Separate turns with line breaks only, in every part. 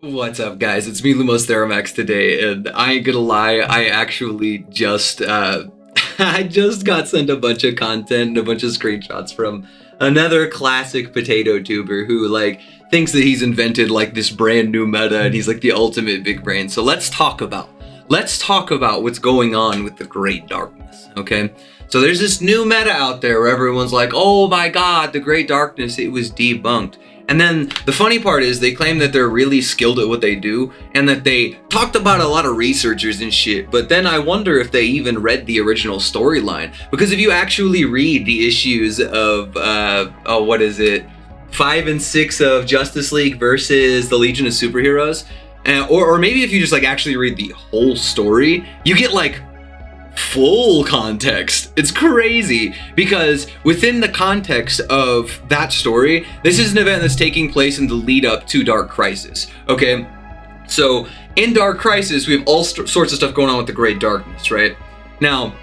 What's up, guys? It's me, LumosTheromax, today, and I ain't gonna lie, I actually just, I just got sent a bunch of content and a bunch of screenshots from another classic potato tuber who, thinks that he's invented, this brand new meta, and he's, the ultimate big brain. So let's talk about what's going on with the Great Darkness, okay? So there's this new meta out there where everyone's like, oh my god, the Great Darkness, it was debunked. And then the funny part is they claim that they're really skilled at what they do and that they talked about a lot of researchers and shit, but then I wonder if they even read the original storyline. Because if you actually read the issues of, 5 and 6 of Justice League versus the Legion of Superheroes, or maybe if you just actually read the whole story, you get full context. It's crazy because within the context of that story, this is an event that's taking place in the lead up to Dark Crisis, okay? So in Dark Crisis, we have all sorts of stuff going on with the Great Darkness, right? Now,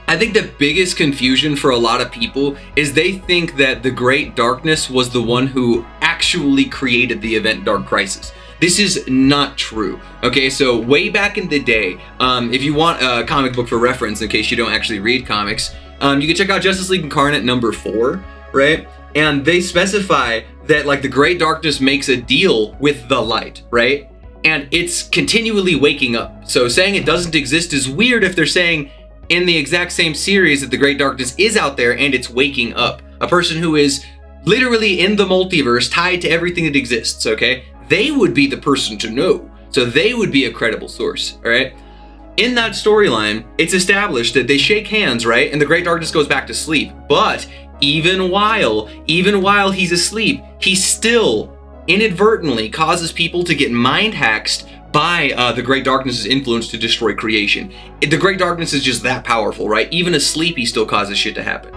I think the biggest confusion for a lot of people is they think that the Great Darkness was the one who actually created the event Dark Crisis. This is not true, okay? So way back in the day, if you want a comic book for reference, in case you don't actually read comics, you can check out Justice League Incarnate number 4, right? And they specify that the Great Darkness makes a deal with the light, right? And it's continually waking up. So saying it doesn't exist is weird if they're saying in the exact same series that the Great Darkness is out there and it's waking up. A person who is literally in the multiverse tied to everything that exists, okay? They would be the person to know. So they would be a credible source, all right? In that storyline, it's established that they shake hands, right? And the Great Darkness goes back to sleep. But even while he's asleep, he still inadvertently causes people to get mind hacked by the Great Darkness's influence to destroy creation. The Great Darkness is just that powerful, right? Even asleep, he still causes shit to happen.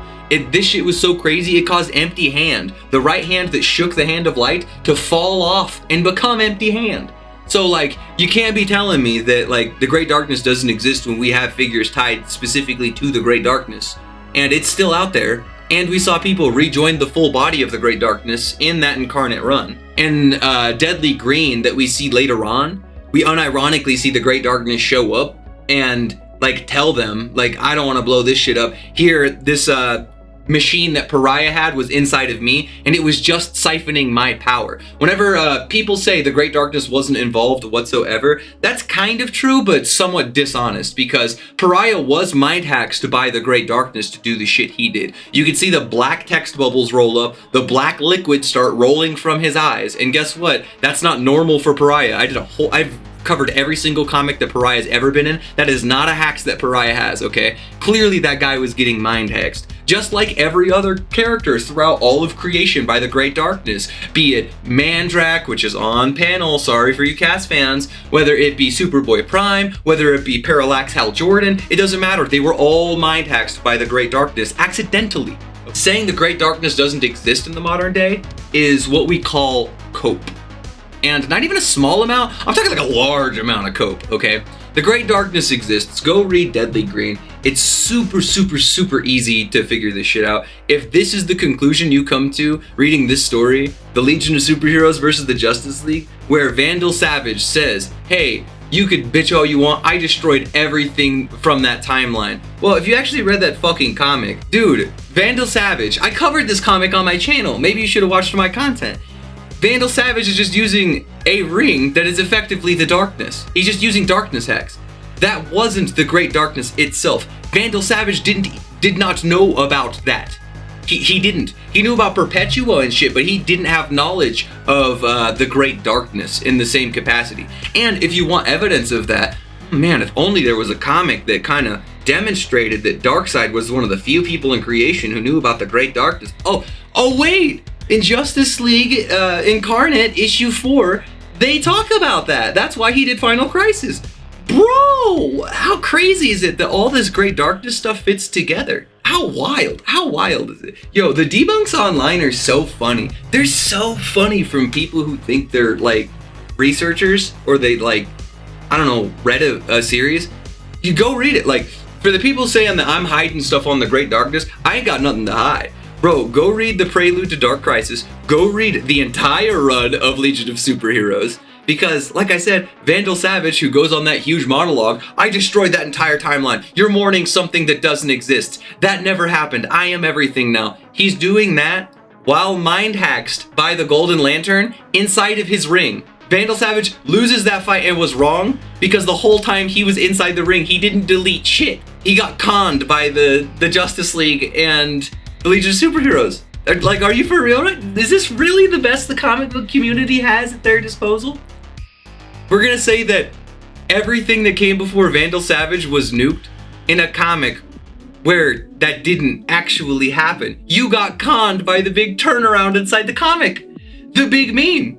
This shit was so crazy, it caused Empty Hand, the right hand that shook the hand of light, to fall off and become Empty Hand. So you can't be telling me that the Great Darkness doesn't exist when we have figures tied specifically to the Great Darkness. And it's still out there, and we saw people rejoin the full body of the Great Darkness in that Incarnate run. In Deadly Green that we see later on, we unironically see the Great Darkness show up and tell them, I don't want to blow this shit up. Here, this machine that Pariah had was inside of me, and it was just siphoning my power. Whenever people say the Great Darkness wasn't involved whatsoever, that's kind of true, but somewhat dishonest, because Pariah was mind hacked by the Great Darkness to do the shit he did. You can see the black text bubbles roll up, the black liquid start rolling from his eyes, and guess what? That's not normal for Pariah. I've covered every single comic that Pariah has ever been in. That is not a hacks that Pariah has, okay? Clearly that guy was getting mind hacked. Just like every other character throughout all of creation by the Great Darkness. Be it Mandrak, which is on panel, sorry for you cast fans, whether it be Superboy Prime, whether it be Parallax Hal Jordan, it doesn't matter. They were all mind hacked by the Great Darkness accidentally. Saying the Great Darkness doesn't exist in the modern day is what we call cope. And not even a small amount, I'm talking a large amount of cope, okay? The Great Darkness exists. Go read Deadly Green. It's super, super, super easy to figure this shit out. If this is the conclusion you come to reading this story, the Legion of Superheroes versus the Justice League, where Vandal Savage says, hey, you could bitch all you want, I destroyed everything from that timeline. Well, if you actually read that fucking comic, dude, Vandal Savage, I covered this comic on my channel. Maybe you should have watched my content. Vandal Savage is just using a ring that is effectively the darkness. He's just using darkness hacks. That wasn't the Great Darkness itself. Vandal Savage did not know about that. He didn't. He knew about Perpetua and shit, but he didn't have knowledge of the Great Darkness in the same capacity. And if you want evidence of that, man, if only there was a comic that kind of demonstrated that Darkseid was one of the few people in creation who knew about the Great Darkness. Oh wait! In Justice League Incarnate issue 4, they talk about that. That's why he did Final Crisis. Bro, how crazy is it that all this Great Darkness stuff fits together? How wild is it? Yo, the debunks online are so funny. They're so funny from people who think they're researchers, or they read a series. You go read it. For the people saying that I'm hiding stuff on the Great Darkness, I ain't got nothing to hide. Bro, go read the Prelude to Dark Crisis. Go read the entire run of Legion of Superheroes. Because, like I said, Vandal Savage, who goes on that huge monologue, I destroyed that entire timeline. You're mourning something that doesn't exist. That never happened. I am everything now. He's doing that while mind-hacked by the Golden Lantern inside of his ring. Vandal Savage loses that fight and was wrong because the whole time he was inside the ring, he didn't delete shit. He got conned by the Justice League and the Legion of Superheroes. Like, are you for real? Is this really the best the comic book community has at their disposal? We're gonna say that everything that came before Vandal Savage was nuked in a comic where that didn't actually happen. You got conned by the big turnaround inside the comic. The big meme.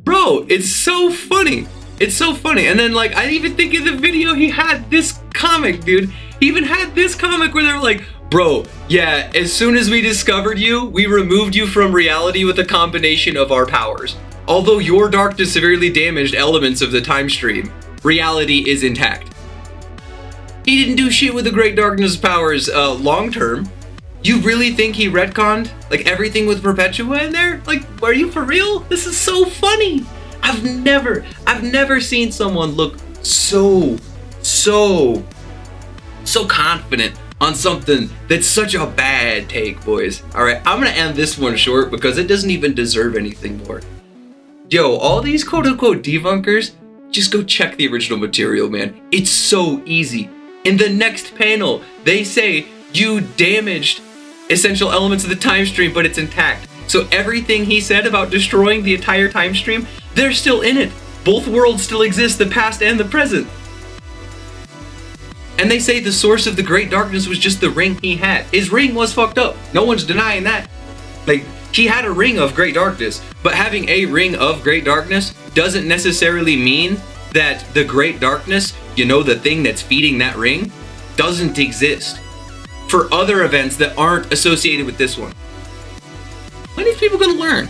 Bro, it's so funny. It's so funny. And then, like, I even think in the video he had this comic, dude. He even had this comic where they're like, bro, yeah, as soon as we discovered you, we removed you from reality with a combination of our powers. Although your darkness severely damaged elements of the time stream, reality is intact. He didn't do shit with the Great Darkness powers long term. You really think he retconned like everything with Perpetua in there? Like, are you for real? This is so funny. I've never seen someone look so confident on something that's such a bad take, boys. All right, I'm gonna end this one short because it doesn't even deserve anything more. Yo, all these quote-unquote debunkers, just go check the original material, man. It's so easy. In the next panel, they say you damaged essential elements of the time stream, but it's intact. So everything he said about destroying the entire time stream, they're still in it. Both worlds still exist, the past and the present. And they say the source of the Great Darkness was just the ring he had. His ring was fucked up. No one's denying that. Like, he had a ring of Great Darkness, but having a ring of Great Darkness doesn't necessarily mean that the Great Darkness, you know, the thing that's feeding that ring, doesn't exist for other events that aren't associated with this one. When are these people gonna learn?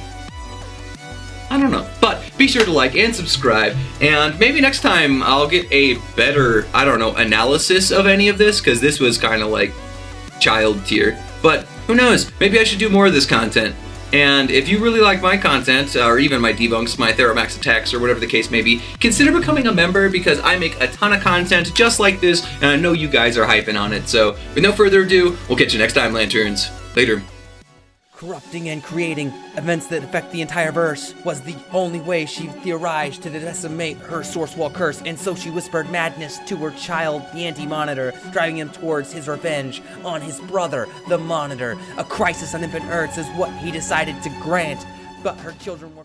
I don't know. But be sure to like and subscribe, and maybe next time I'll get a better, I don't know, analysis of any of this, because this was kind of like child tier. But who knows? Maybe I should do more of this content. And if you really like my content, or even my debunks, my Theromax attacks, or whatever the case may be, consider becoming a member because I make a ton of content just like this, and I know you guys are hyping on it. So with no further ado, we'll catch you next time, Lanterns. Later.
Corrupting and creating events that affect the entire verse was the only way she theorized to decimate her source wall curse, and so she whispered madness to her child, the Anti-Monitor, driving him towards his revenge on his brother, the Monitor. A crisis on infant Earths is what he decided to grant, but her children were